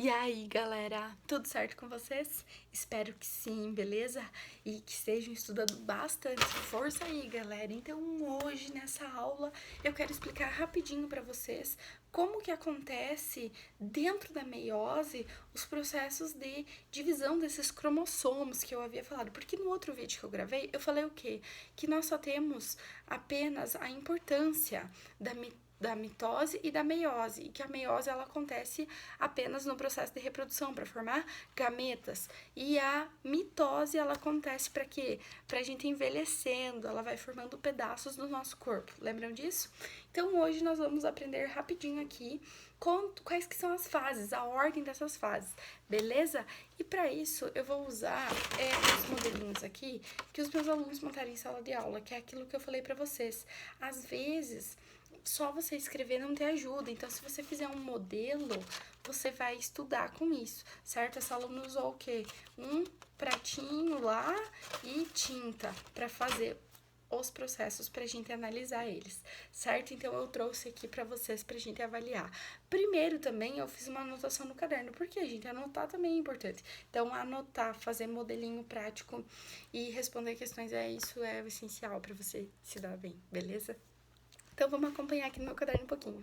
E aí, galera, tudo certo com vocês? Espero que sim, beleza? E que estejam estudando bastante. Força aí, galera. Então, hoje nessa aula, eu quero explicar rapidinho para vocês como que acontece dentro da meiose os processos de divisão desses cromossomos que eu havia falado. Porque no outro vídeo que eu gravei, eu falei o quê? Que nós só temos apenas a importância da mitose e da meiose, e que a meiose ela acontece apenas no processo de reprodução para formar gametas, e a mitose ela acontece para quê? Para a gente envelhecendo, ela vai formando pedaços do nosso corpo. Lembram disso? Então hoje nós vamos aprender rapidinho aqui quais que são as fases, a ordem dessas fases, beleza? E para isso eu vou usar os modelinhos aqui que os meus alunos montaram em sala de aula, que é aquilo que eu falei para vocês. Às vezes só você escrever não te ajuda. Então, se você fizer um modelo, você vai estudar com isso, certo? Essa aluna usou o quê? Um pratinho lá e tinta para fazer os processos pra gente analisar eles, certo? Então, eu trouxe aqui pra vocês pra gente avaliar. Primeiro, também, eu fiz uma anotação no caderno, porque, gente, anotar também é importante. Então, anotar, fazer modelinho prático e responder questões, isso é o essencial pra você se dar bem, beleza? Então, vamos acompanhar aqui no meu caderno um pouquinho.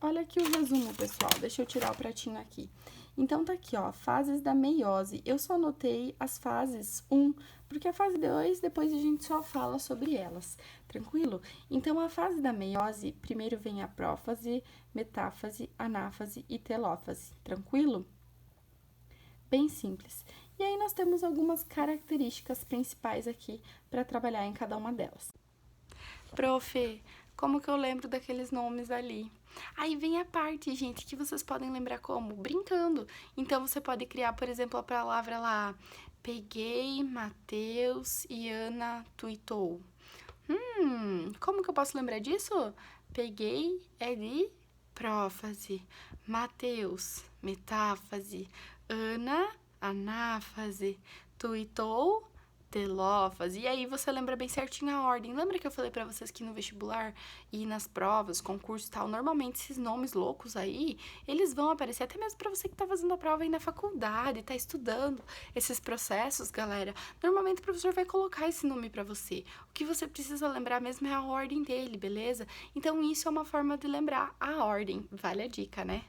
Olha aqui o resumo, pessoal. Deixa eu tirar o pratinho aqui. Então, tá aqui, ó, fases da meiose. Eu só anotei as fases 1, porque a fase 2, depois a gente só fala sobre elas, tranquilo? Então, a fase da meiose, primeiro vem a prófase, metáfase, anáfase e telófase, tranquilo? Bem simples. E aí, nós temos algumas características principais aqui para trabalhar em cada uma delas. Prof, como que eu lembro daqueles nomes ali? Aí vem a parte, gente, que vocês podem lembrar como? Brincando. Então, você pode criar, por exemplo, a palavra lá, peguei, Mateus e Ana tuitou. Como que eu posso lembrar disso? Peguei é de prófase, Mateus, metáfase, Ana, anáfase, tuitou, telófase. E aí você lembra bem certinho a ordem. Lembra que eu falei pra vocês que no vestibular e nas provas, concurso e tal, normalmente esses nomes loucos aí, eles vão aparecer até mesmo pra você que tá fazendo a prova aí na faculdade, tá estudando esses processos, galera. Normalmente o professor vai colocar esse nome pra você. O que você precisa lembrar mesmo é a ordem dele, beleza? Então isso é uma forma de lembrar a ordem. Vale a dica, né?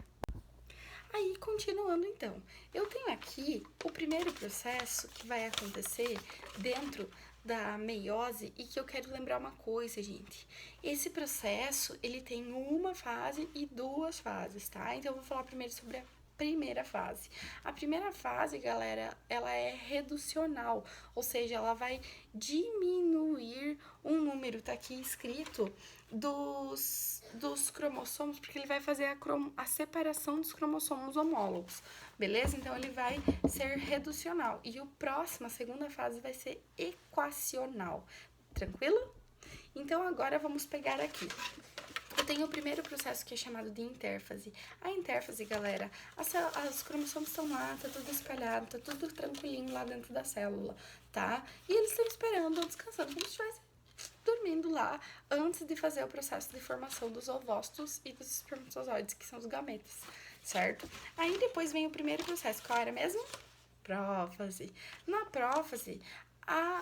Aí, continuando então, eu tenho aqui o primeiro processo que vai acontecer dentro da meiose e que eu quero lembrar uma coisa, gente. Esse processo, ele tem uma fase e duas fases, tá? Então, eu vou falar primeiro sobre a primeira fase. A primeira fase, galera, ela é reducional, ou seja, ela vai diminuir um número, tá aqui escrito, dos cromossomos, porque ele vai fazer a separação dos cromossomos homólogos, beleza? Então, ele vai ser reducional. E o próximo, a segunda fase, vai ser equacional, tranquilo? Então, agora vamos pegar aqui. Eu tenho o primeiro processo que é chamado de intérfase. A intérfase, galera, os cromossomos estão lá, tá tudo espalhado, tá tudo tranquilinho lá dentro da célula, tá? E eles estão esperando, descansando, como se estivesse dormindo lá antes de fazer o processo de formação dos ovócitos e dos espermatozoides, que são os gametas, certo? Aí depois vem o primeiro processo, qual era mesmo? Prófase. Na prófase,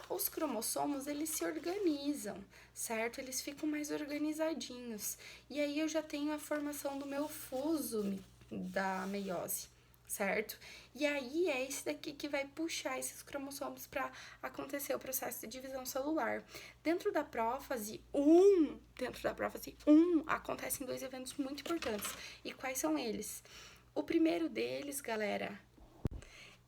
os cromossomos, eles se organizam, certo? Eles ficam mais organizadinhos. E aí eu já tenho a formação do meu fuso da meiose, certo? E aí é esse daqui que vai puxar esses cromossomos para acontecer o processo de divisão celular. Dentro da prófase 1, acontecem dois eventos muito importantes. E quais são eles? O primeiro deles, galera,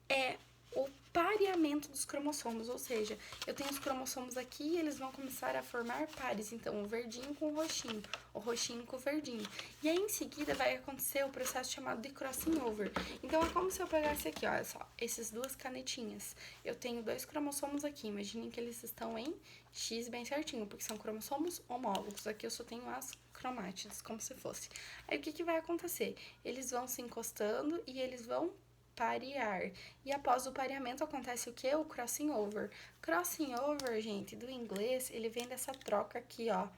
é o pareamento dos cromossomos, ou seja, eu tenho os cromossomos aqui e eles vão começar a formar pares, então o verdinho com o roxinho com o verdinho. E aí em seguida vai acontecer o processo chamado de crossing over. Então é como se eu pegasse aqui, olha só, essas duas canetinhas. Eu tenho dois cromossomos aqui, imaginem que eles estão em X bem certinho, porque são cromossomos homólogos. Aqui eu só tenho as cromátides, como se fosse. Aí o que vai acontecer? Eles vão se encostando e eles vão parear. E após o pareamento acontece o que? O crossing over. Crossing over, gente, do inglês, ele vem dessa troca aqui, ó.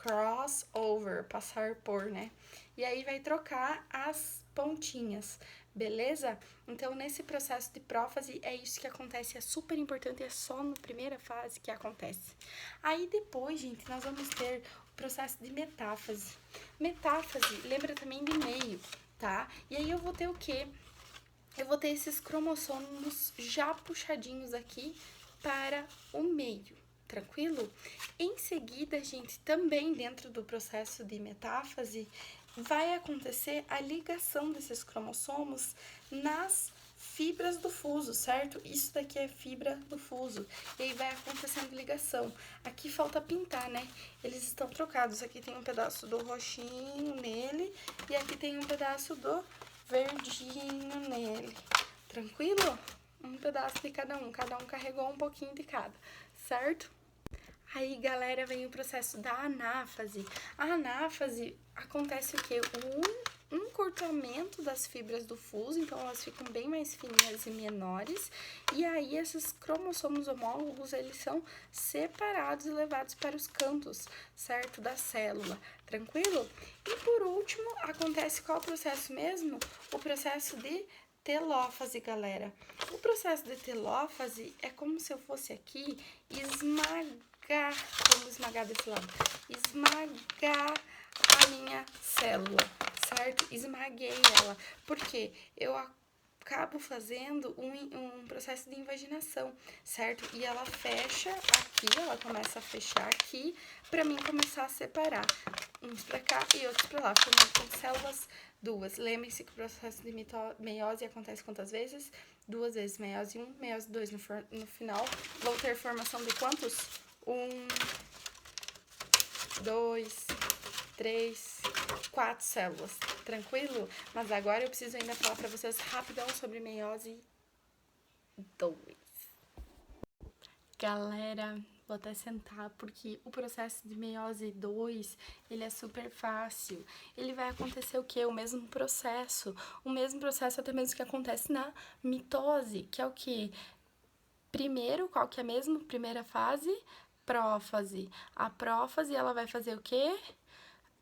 cross over, passar por, né? E aí vai trocar as pontinhas, beleza? Então, nesse processo de prófase, é isso que acontece, é super importante, é só na primeira fase que acontece. Aí depois, gente, nós vamos ter o processo de metáfase. Metáfase, lembra também de meio, tá? E aí eu vou ter o quê? Eu vou ter esses cromossomos já puxadinhos aqui para o meio, tranquilo? Em seguida, gente, também dentro do processo de metáfase, vai acontecer a ligação desses cromossomos nas fibras do fuso, certo? Isso daqui é fibra do fuso. E aí vai acontecendo ligação. Aqui falta pintar, né? Eles estão trocados. Aqui tem um pedaço do roxinho nele e aqui tem um pedaço do verdinho nele. Tranquilo? Um pedaço de cada um carregou um pouquinho de cada, certo? Aí, galera, vem o processo da anáfase. A anáfase acontece o quê? O encurtamento das fibras do fuso, então elas ficam bem mais fininhas e menores. E aí, esses cromossomos homólogos, eles são separados e levados para os cantos, certo? Da célula, tranquilo? E por último, acontece qual processo mesmo? O processo de telófase, galera. O processo de telófase é como se eu fosse aqui vamos esmagar desse lado, esmagar a minha célula, certo? Esmaguei ela, porque eu acabo fazendo um processo de invaginação, certo? E ela fecha aqui, ela começa a fechar aqui, pra mim começar a separar uns pra cá e outros pra lá, formando células duas. Lembre-se que o processo de meiose acontece quantas vezes? 2 vezes, meiose 1, meiose 2 no final. Vou ter formação de quantos? 1, 2, 3, 4 células, tranquilo? Mas agora eu preciso ainda falar pra vocês rapidão sobre meiose 2. Galera, vou até sentar, porque o processo de meiose 2, ele é super fácil. Ele vai acontecer o quê? O mesmo processo até mesmo que acontece na mitose, que é o quê? Primeiro, qual que é mesmo? Primeira fase, prófase. A prófase, ela vai fazer o quê?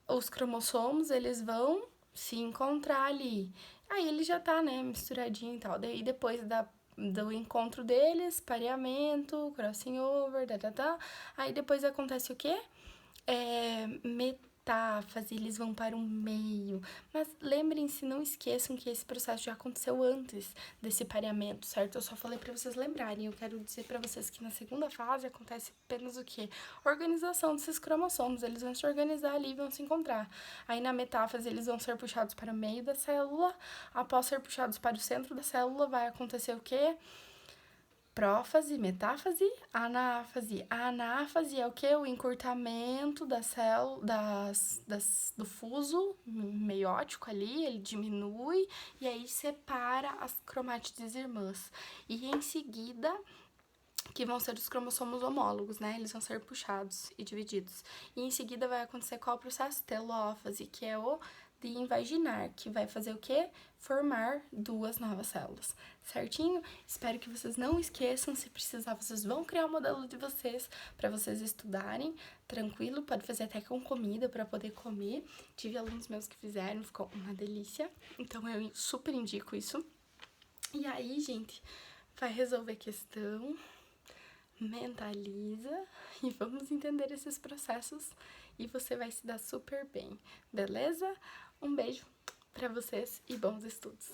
Os cromossomos, eles vão se encontrar ali. Aí ele já tá, né, misturadinho e tal. Daí depois do encontro deles, pareamento, crossing over, Aí depois acontece o quê? Metáfase, eles vão para o meio. Mas lembrem-se, não esqueçam que esse processo já aconteceu antes desse pareamento, certo? Eu só falei para vocês lembrarem. Eu quero dizer para vocês que na segunda fase acontece apenas o quê? Organização desses cromossomos. Eles vão se organizar ali e vão se encontrar. Aí na metáfase, eles vão ser puxados para o meio da célula. Após ser puxados para o centro da célula, vai acontecer o quê? Prófase, metáfase, anáfase. A anáfase é o que? O encurtamento da célula, do fuso meiótico ali, ele diminui e aí separa as cromátides irmãs. E em seguida, que vão ser os cromossomos homólogos, né? Eles vão ser puxados e divididos. E em seguida vai acontecer qual processo? Telófase, que é o de invaginar, que vai fazer o quê? Formar 2 novas células, certinho? Espero que vocês não esqueçam, se precisar, vocês vão criar o modelo de vocês para vocês estudarem, tranquilo, pode fazer até com comida para poder comer. Tive alunos meus que fizeram, ficou uma delícia, então eu super indico isso. E aí, gente, vai resolver a questão, mentaliza e vamos entender esses processos e você vai se dar super bem, beleza? Um beijo pra vocês e bons estudos!